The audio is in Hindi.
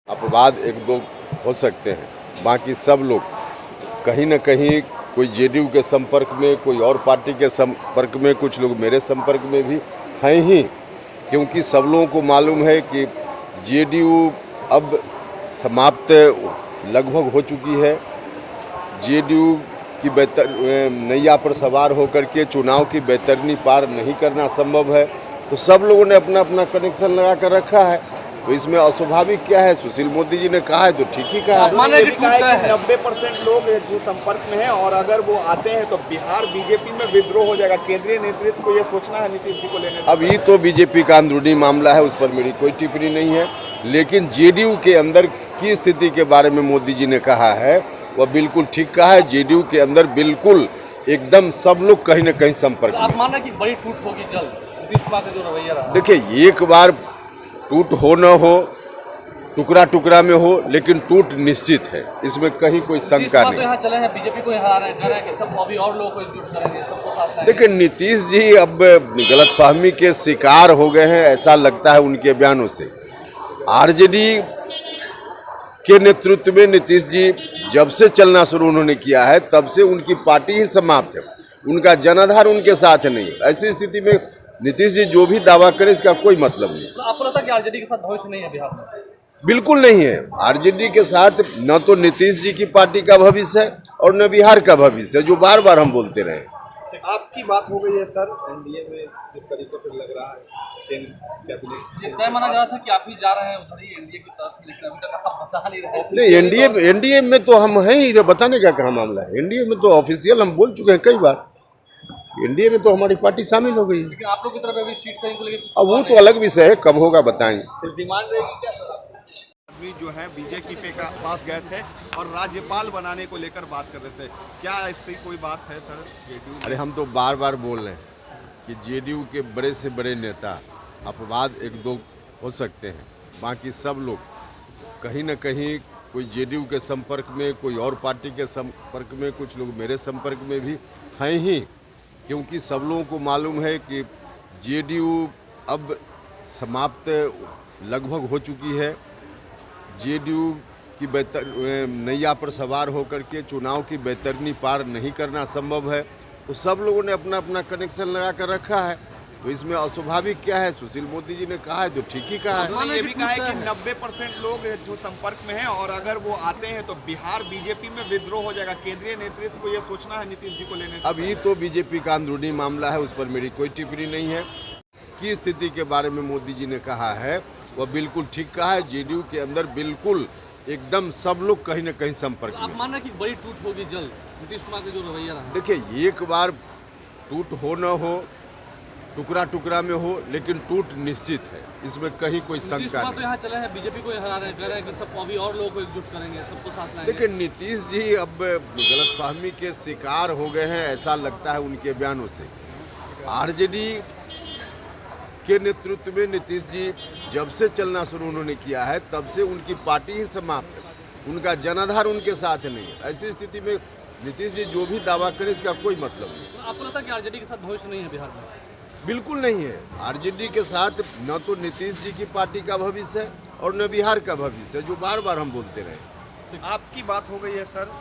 अपवाद एक दो हो सकते हैं, बाकी सब लोग कहीं ना कहीं कोई जेडीयू के संपर्क में, कोई और पार्टी के संपर्क में, कुछ लोग मेरे संपर्क में भी हैं ही, क्योंकि सब लोगों को मालूम है कि जेडीयू अब समाप्त लगभग हो चुकी है। जेडीयू की नैया पर सवार होकर के चुनाव की बेहतरीनी पार नहीं करना संभव है, तो सब लोगों ने अपना अपना कनेक्शन लगा कर रखा है। तो इसमें अस्वाभाविक क्या है? सुशील मोदी जी ने कहा है तो ठीक ही कहा है। 90% लोग जो संपर्क में हैं और अगर वो आते हैं तो बिहार बीजेपी में विद्रोह हो जाएगा। केंद्रीय नेतृत्व को ये सोचना है नीतीश जी को लेने। अब ये तो बीजेपी का अंदरूनी मामला है, उस पर मेरी कोई टिप्पणी नहीं है, लेकिन जेडीयू के अंदर की स्थिति के बारे में मोदी जी ने कहा है वह बिल्कुल ठीक कहा है। जेडीयू के अंदर बिल्कुल एकदम सब लोग कहीं न कहीं संपर्क में। आप मानना कि बड़ी टूट होगी जल्द नीतीश कुमार का जो रवैया रहा? देखिए, एक बार टूट हो न हो, टुकड़ा टुकड़ा में हो, लेकिन टूट निश्चित है, इसमें कहीं कोई शंका नहीं। तो यहाँ चले हैं, बीजेपी को हरा रहे हैं, कह रहे हैं कि सब अभी और लोगों को एकजुट करेंगे, सबको साथ लाएंगे। देखिए, नीतीश जी अब गलतफहमी के शिकार हो गए हैं, ऐसा लगता है उनके बयानों से। आरजेडी के नेतृत्व में नीतीश जी जब से चलना शुरू उन्होंने किया है, तब से उनकी पार्टी ही समाप्त है, उनका जनाधार उनके साथ नहीं है। ऐसी स्थिति में नीतीश जी जो भी दावा करें इसका कोई मतलब नहीं। तो आपको लगता है कि आरजेडी के साथ भविष्य नहीं है बिहार में? बिल्कुल नहीं है। आरजेडी के साथ न तो नीतीश जी की पार्टी का भविष्य है और न बिहार का भविष्य है, जो बार बार हम बोलते रहे। आपकी बात हो गई है सर, एनडीए में जिस तरीके से लग रहा है ये तय माना जा रहा था कि आप ही जा रहे हैं उधर ही एनडीए की तरफ, लेकिन अभी तक आप बता नहीं रहे। नहीं, एनडीए में तो हम हैं ही, बताने का कहाँ मामला है। एनडीए में तो ऑफिशियल हम बोल चुके हैं कई बार, एनडीए में तो हमारी पार्टी शामिल हो गई है। लेकिन आप लोग की तरफ अभी सीट शेयरिंग को लेकर अब वो तो अलग विषय है, कब होगा बताएंगे। डिमांड रहेगी क्या सर? आदमी जो है बीजेपी पे का पास गए थे और राज्यपाल बनाने को लेकर बात कर रहे थे, क्या इसकी कोई बात है सर जेडीयू? अरे हम तो बार बार बोल रहे हैं कि जेडीयू के बड़े से बड़े नेता, अपवाद एक दो हो सकते हैं, बाकी सब लोग कहीं ना कहीं कोई जेडीयू के संपर्क में, कोई और पार्टी के संपर्क में, कुछ लोग मेरे संपर्क में भी हैं ही, क्योंकि सब लोगों को मालूम है कि जेडीयू अब समाप्त लगभग हो चुकी है। जेडीयू की नैया पर सवार होकर के चुनाव की बेहतरीनी पार नहीं करना संभव है, तो सब लोगों ने अपना अपना कनेक्शन लगा कर रखा है। तो इसमें अस्वाभाविक क्या है? सुशील मोदी जी ने कहा है तो ठीक ही कहा है। उन्होंने ये भी कहा है कि 90% लोग जो संपर्क में हैं और अगर वो आते हैं तो बिहार बीजेपी में विद्रोह हो जाएगा। केंद्रीय नेतृत्व को ये सोचना है नीतीश जी को लेने। अब ये तो बीजेपी का अंदरूनी मामला है, उस पर मेरी कोई टिप्पणी नहीं है। की स्थिति के बारे में मोदी जी ने कहा है वह बिल्कुल ठीक कहा है। जेडीयू के अंदर बिल्कुल एकदम सब लोग कहीं न कहीं संपर्क में। आप मानना कि बड़ी टूट होगी जल्द नीतीश कुमार का जो रवैया रहा? देखिए, एक बार टूट हो न हो, टुकड़ा टुकड़ा में हो, लेकिन टूट निश्चित है, इसमें कहीं कोई शंका तो नहीं। यहाँ चले हैं, बीजेपी को हरा रहे हैं, कह रहे हैं कि सब अभी और लोगों को एकजुट करेंगे, सबको साथ लाएंगे। देखिए, नीतीश जी अब गलतफहमी के शिकार हो गए हैं, ऐसा लगता है उनके बयानों से। आरजेडी के नेतृत्व में नीतीश जी जब से चलना शुरू उन्होंने किया है, तब से उनकी पार्टी ही समाप्त है, उनका जनाधार उनके साथ नहीं है। ऐसी स्थिति में नीतीश जी जो भी दावा करें इसका कोई मतलब नहीं। तो आपको लगता है कि आरजेडी के साथ भविष्य नहीं है बिहार में? बिल्कुल नहीं है। आरजेडी के साथ न तो नीतीश जी की पार्टी का भविष्य है और न बिहार का भविष्य है, जो बार बार हम बोलते रहे। आपकी बात हो गई है सर।